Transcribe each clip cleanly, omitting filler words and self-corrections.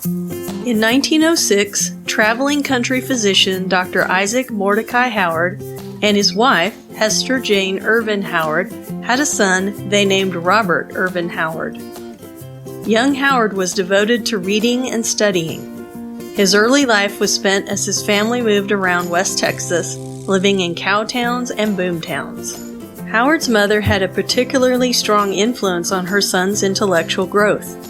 In 1906, traveling country physician Dr. Isaac Mordecai Howard and his wife, Hester Jane Irvin Howard, had a son they named Robert Irvin Howard. Young Howard was devoted to reading and studying. His early life was spent as his family moved around West Texas, living in cow towns and boom towns. Howard's mother had a particularly strong influence on her son's intellectual growth.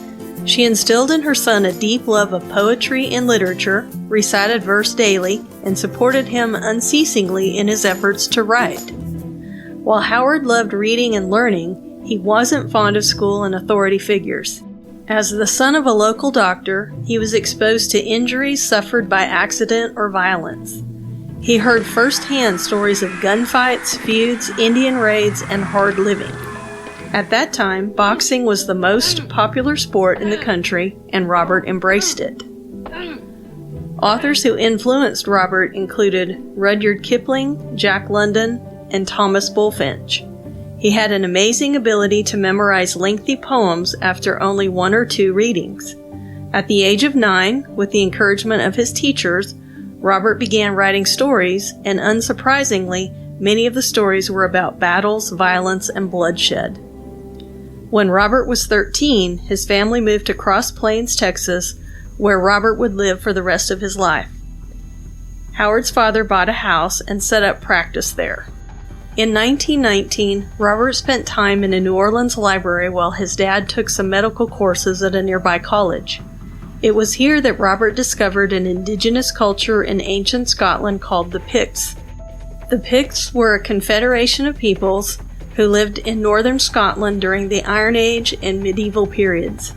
She instilled in her son a deep love of poetry and literature, recited verse daily, and supported him unceasingly in his efforts to write. While Howard loved reading and learning, he wasn't fond of school and authority figures. As the son of a local doctor, he was exposed to injuries suffered by accident or violence. He heard firsthand stories of gunfights, feuds, Indian raids, and hard living. At that time, boxing was the most popular sport in the country, and Robert embraced it. Authors who influenced Robert included Rudyard Kipling, Jack London, and Thomas Bulfinch. He had an amazing ability to memorize lengthy poems after only 1 or 2 readings. At the age of 9, with the encouragement of his teachers, Robert began writing stories, and unsurprisingly, many of the stories were about battles, violence, and bloodshed. When Robert was 13, his family moved to Cross Plains, Texas, where Robert would live for the rest of his life. Howard's father bought a house and set up practice there. In 1919, Robert spent time in a New Orleans library while his dad took some medical courses at a nearby college. It was here that Robert discovered an indigenous culture in ancient Scotland called the Picts. The Picts were a confederation of peoples who lived in northern Scotland during the Iron Age and medieval periods.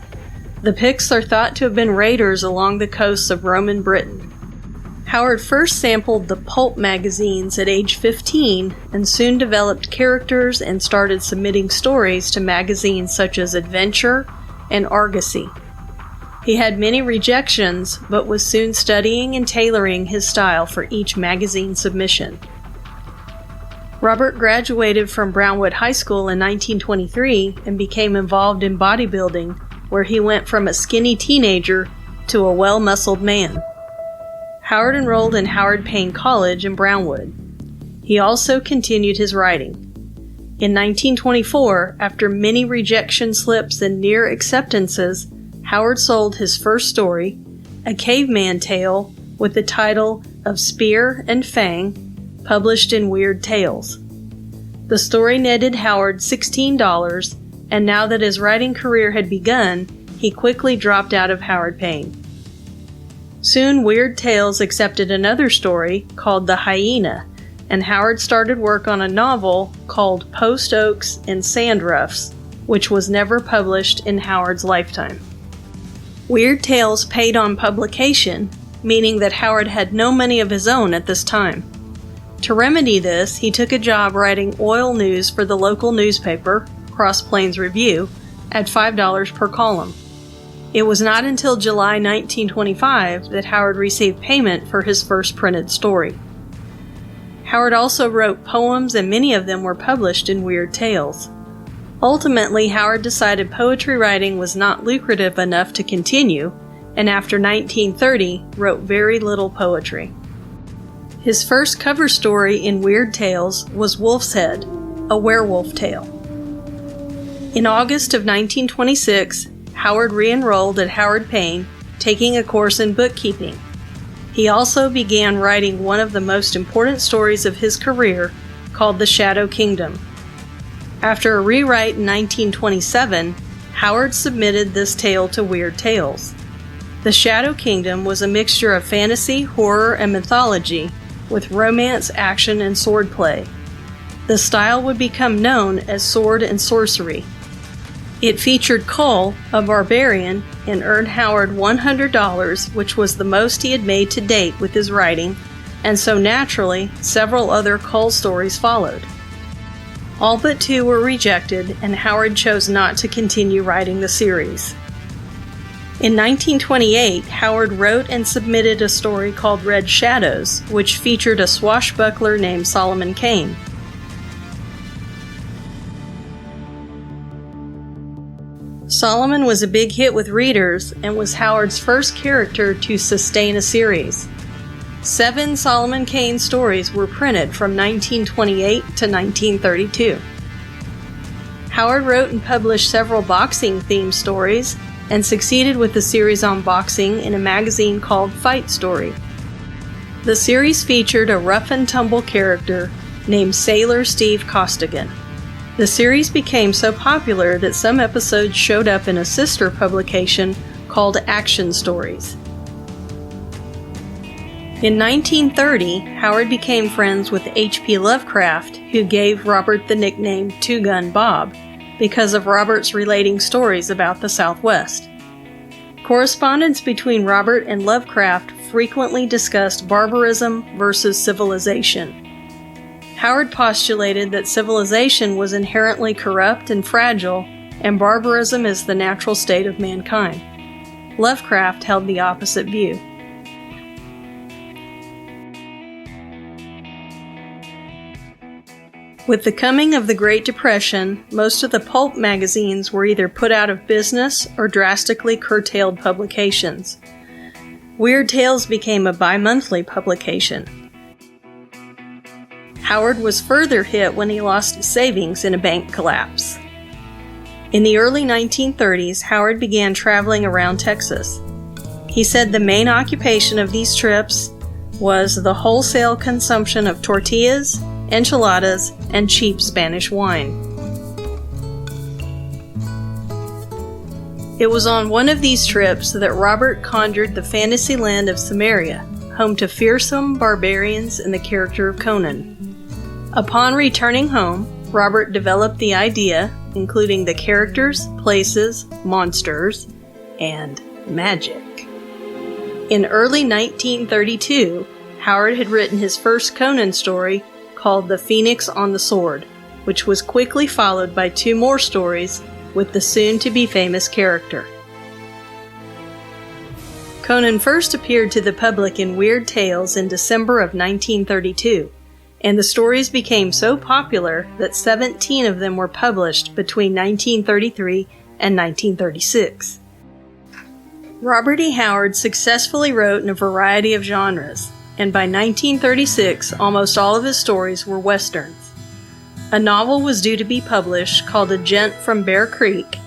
The Picts are thought to have been raiders along the coasts of Roman Britain. Howard first sampled the pulp magazines at age 15 and soon developed characters and started submitting stories to magazines such as Adventure and Argosy. He had many rejections, but was soon studying and tailoring his style for each magazine submission. Robert graduated from Brownwood High School in 1923 and became involved in bodybuilding, where he went from a skinny teenager to a well-muscled man. Howard enrolled in Howard Payne College in Brownwood. He also continued his writing. In 1924, after many rejection slips and near acceptances, Howard sold his first story, a caveman tale with the title of Spear and Fang, published in Weird Tales. The story netted Howard $16, and now that his writing career had begun, he quickly dropped out of Howard Payne. Soon Weird Tales accepted another story called The Hyena, and Howard started work on a novel called Post Oaks and Sand Roughs, which was never published in Howard's lifetime. Weird Tales paid on publication, meaning that Howard had no money of his own at this time. To remedy this, he took a job writing oil news for the local newspaper, Cross Plains Review, at $5 per column. It was not until July 1925 that Howard received payment for his first printed story. Howard also wrote poems, and many of them were published in Weird Tales. Ultimately, Howard decided poetry writing was not lucrative enough to continue, and after 1930, wrote very little poetry. His first cover story in Weird Tales was Wolf's Head, a werewolf tale. In August of 1926, Howard re-enrolled at Howard Payne, taking a course in bookkeeping. He also began writing one of the most important stories of his career, called The Shadow Kingdom. After a rewrite in 1927, Howard submitted this tale to Weird Tales. The Shadow Kingdom was a mixture of fantasy, horror, and mythology, with romance, action, and swordplay. The style would become known as sword and sorcery. It featured Cole, a barbarian, and earned Howard $100, which was the most he had made to date with his writing, and so naturally, several other Cole stories followed. All but 2 were rejected, and Howard chose not to continue writing the series. In 1928, Howard wrote and submitted a story called Red Shadows, which featured a swashbuckler named Solomon Kane. Solomon was a big hit with readers and was Howard's first character to sustain a series. 7 Solomon Kane stories were printed from 1928 to 1932. Howard wrote and published several boxing-themed stories and succeeded with the series on boxing in a magazine called Fight Story. The series featured a rough-and-tumble character named Sailor Steve Costigan. The series became so popular that some episodes showed up in a sister publication called Action Stories. In 1930, Howard became friends with H.P. Lovecraft, who gave Robert the nickname Two Gun Bob because of Robert's relating stories about the Southwest. Correspondence between Robert and Lovecraft frequently discussed barbarism versus civilization. Howard postulated that civilization was inherently corrupt and fragile, and barbarism is the natural state of mankind. Lovecraft held the opposite view. With the coming of the Great Depression, most of the pulp magazines were either put out of business or drastically curtailed publications. Weird Tales became a bi-monthly publication. Howard was further hit when he lost his savings in a bank collapse. In the early 1930s, Howard began traveling around Texas. He said the main occupation of these trips was the wholesale consumption of tortillas, enchiladas, and cheap Spanish wine. It was on one of these trips that Robert conjured the fantasy land of Samaria, home to fearsome barbarians in the character of Conan. Upon returning home, Robert developed the idea, including the characters, places, monsters, and magic. In early 1932, Howard had written his first Conan story called The Phoenix on the Sword, which was quickly followed by 2 more stories with the soon-to-be famous character. Conan first appeared to the public in Weird Tales in December of 1932. And the stories became so popular that 17 of them were published between 1933 and 1936. Robert E. Howard successfully wrote in a variety of genres, and by 1936 almost all of his stories were westerns. A novel was due to be published called A Gent from Bear Creek,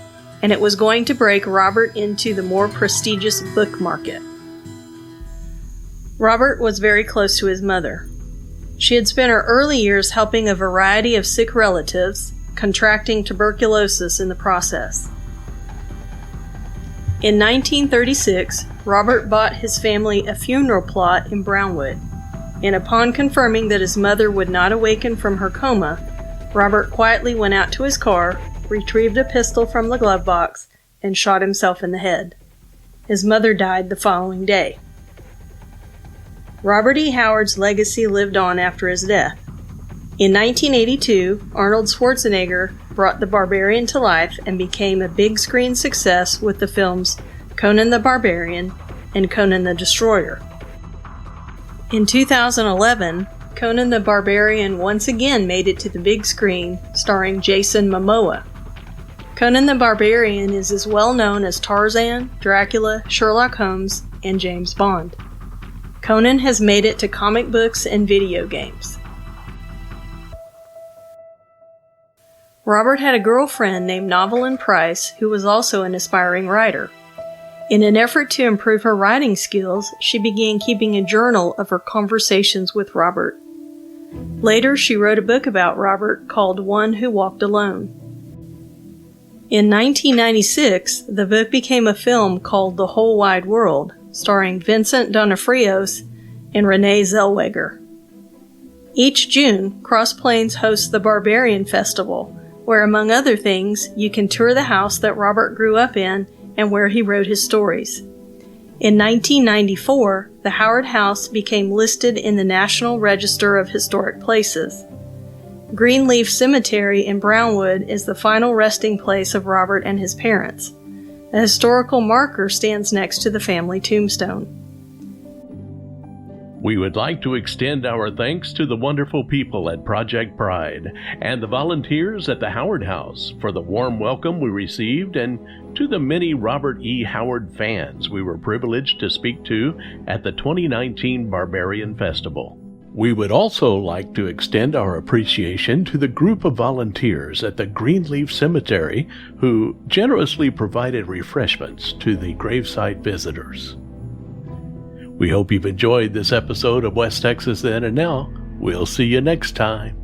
and it was going to break Robert into the more prestigious book market. Robert was very close to his mother. She had spent her early years helping a variety of sick relatives, contracting tuberculosis in the process. In 1936, Robert bought his family a funeral plot in Brownwood, and upon confirming that his mother would not awaken from her coma, Robert quietly went out to his car, retrieved a pistol from the glove box, and shot himself in the head. His mother died the following day. Robert E. Howard's legacy lived on after his death. In 1982, Arnold Schwarzenegger brought the Barbarian to life and became a big screen success with the films Conan the Barbarian and Conan the Destroyer. In 2011, Conan the Barbarian once again made it to the big screen, starring Jason Momoa. Conan the Barbarian is as well known as Tarzan, Dracula, Sherlock Holmes, and James Bond. Conan has made it to comic books and video games. Robert had a girlfriend named Novelyn Price who was also an aspiring writer. In an effort to improve her writing skills, she began keeping a journal of her conversations with Robert. Later, she wrote a book about Robert called One Who Walked Alone. In 1996, the book became a film called The Whole Wide World, starring Vincent D'Onofrios and Renee Zellweger. Each June, Cross Plains hosts the Barbarian Festival, where, among other things, you can tour the house that Robert grew up in and where he wrote his stories. In 1994, the Howard House became listed in the National Register of Historic Places. Greenleaf Cemetary in Brownwood is the final resting place of Robert and his parents. A historical marker stands next to the family tombstone. We would like to extend our thanks to the wonderful people at Project Pride and the volunteers at the Howard House for the warm welcome we received, and to the many Robert E. Howard fans we were privileged to speak to at the 2019 Barbarian Festival. We would also like to extend our appreciation to the group of volunteers at the Greenleaf Cemetary who generously provided refreshments to the gravesite visitors. We hope you've enjoyed this episode of West Texas Then and Now. We'll see you next time.